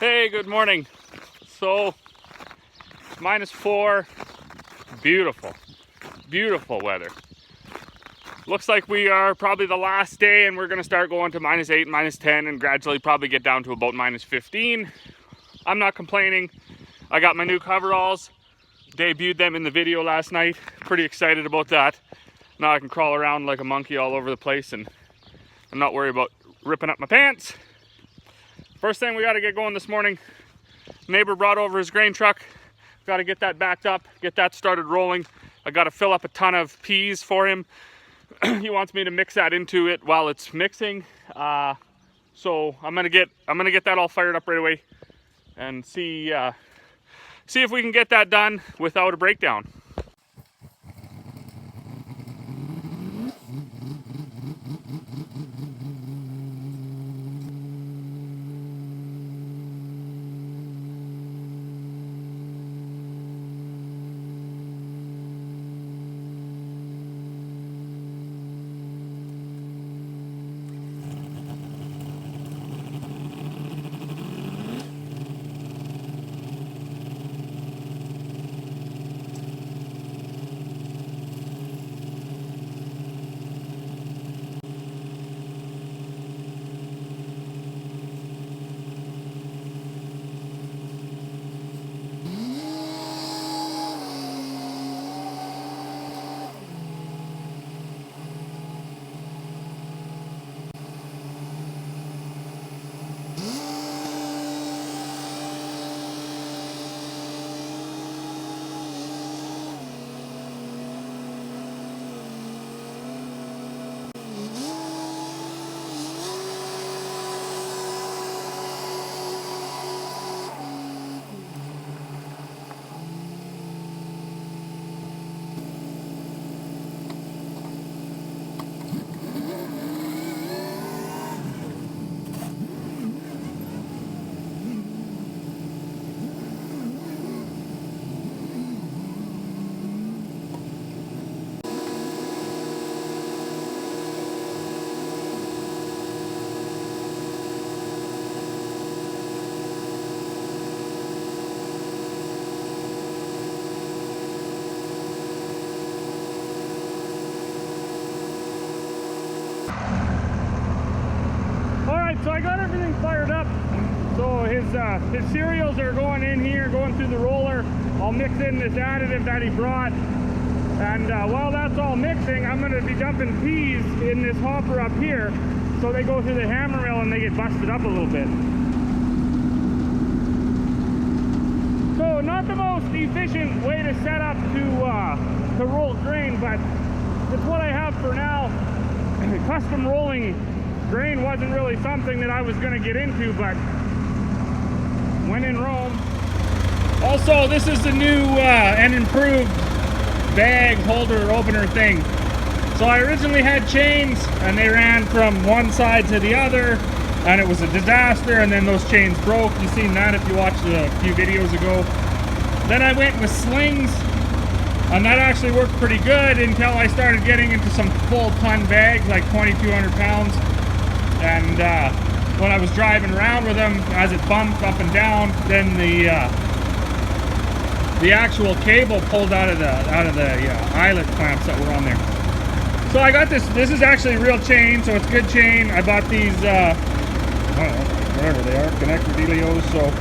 Hey, good morning. So, -4, beautiful, beautiful weather. Looks like we are probably the last day and we're gonna start going to -8, -10 and gradually probably get down to about -15. I'm not complaining. I got my new coveralls, debuted them in the video last night. Pretty excited about that. Now I can crawl around like a monkey all over the place and I'm not worried about ripping up my pants. First thing we gotta get going this morning, neighbor brought over his grain truck. Got to get that backed up, get that started rolling. I got to fill up a ton of peas for him. He wants me to mix that into it while it's mixing. So I'm gonna get that all fired up right away and see if we can get that done without a breakdown. So I got everything fired up. So his cereals are going in here, going through the roller. I'll mix in this additive that he brought. And while that's all mixing, I'm gonna be dumping peas in this hopper up here. So they go through the hammer mill and they get busted up a little bit. So not the most efficient way to set up to roll grain, but it's what I have for now. Custom rolling grain wasn't really something that I was going to get into, but when in Rome. Also, this is the new and improved bag holder opener thing. So I originally had chains and they ran from one side to the other and it was a disaster, and then those chains broke. You've seen that if you watched a few videos ago. Then I went with slings and that actually worked pretty good until I started getting into some full ton bags, like 2,200 pounds. And when I was driving around with them, as it bumped up and down, then the actual cable pulled out of the eyelet clamps that were on there. So I got this. This is actually real chain, so it's good chain. I bought these, I don't know, whatever they are, connector dealios. So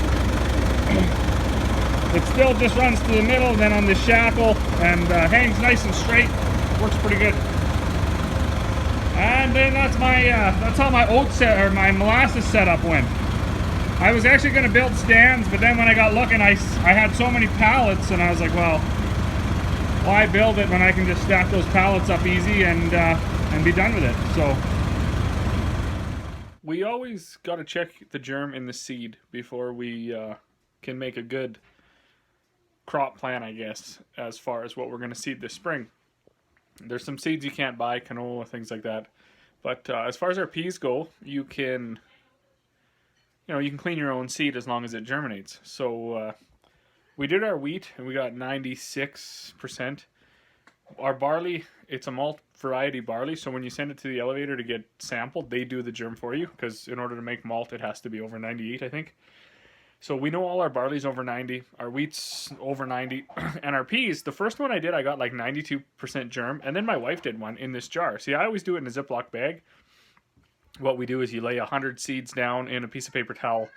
it still just runs to the middle, then on this shackle, and hangs nice and straight. Works pretty good. And then that's how my oat set, or my molasses setup went. I was actually going to build stands, but then when I got looking, I had so many pallets, and I was like, well, why build it when I can just stack those pallets up easy and be done with it? So we always got to check the germ in the seed before we can make a good crop plan, I guess, as far as what we're going to seed this spring. There's some seeds you can't buy, canola, things like that. But as far as our peas go, you can clean your own seed as long as it germinates. So we did our wheat and we got 96%. Our barley, it's a malt variety barley, so when you send it to the elevator to get sampled, they do the germ for you, because in order to make malt, it has to be over 98, I think. So we know all our barley's over 90, our wheat's over 90, and our peas, the first one I did, I got like 92% germ, and then my wife did one in this jar. See, I always do it in a Ziploc bag. What we do is you lay 100 seeds down in a piece of paper towel,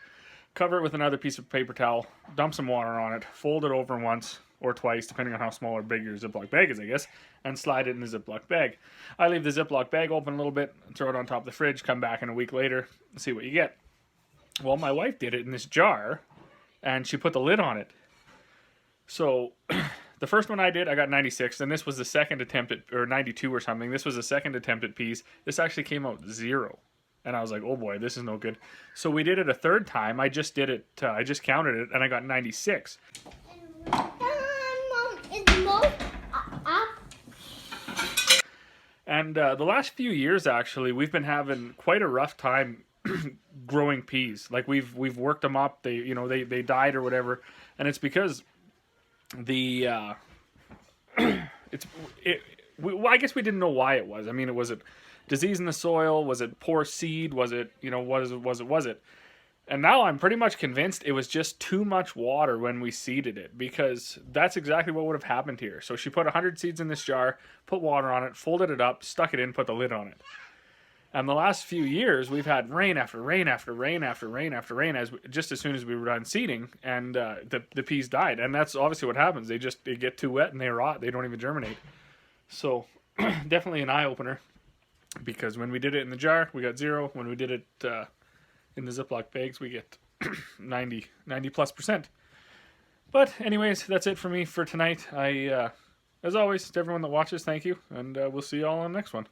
cover it with another piece of paper towel, dump some water on it, fold it over once or twice, depending on how small or big your Ziploc bag is, I guess, and slide it in the Ziploc bag. I leave the Ziploc bag open a little bit, throw it on top of the fridge, come back in a week later, see what you get. Well, my wife did it in this jar, and she put the lid on it. So the first one I did, I got 96, and this was the second attempt at, or 92 or something. This was the second attempt at peas. This actually came out 0. And I was like, oh boy, this is no good. So we did it a third time. I just did it, I just counted it, and I got 96. And the last few years, actually, we've been having quite a rough time growing peas. Like we've worked them up. They died or whatever, and it's because the I guess we didn't know why it was. I mean, was it disease in the soil? Was it poor seed? Was it was it? And now I'm pretty much convinced it was just too much water when we seeded it, because that's exactly what would have happened here. So she put 100 seeds in this jar, put water on it, folded it up, stuck it in, put the lid on it. And the last few years, we've had rain after rain after rain after rain after rain, just as soon as we were done seeding, and the peas died. And that's obviously what happens. They get too wet and they rot. They don't even germinate. So definitely an eye-opener, because when we did it in the jar, we got 0. When we did it in the Ziploc bags, we get 90 plus %. But anyways, that's it for me for tonight. As always, to everyone that watches, thank you, and we'll see you all on the next one.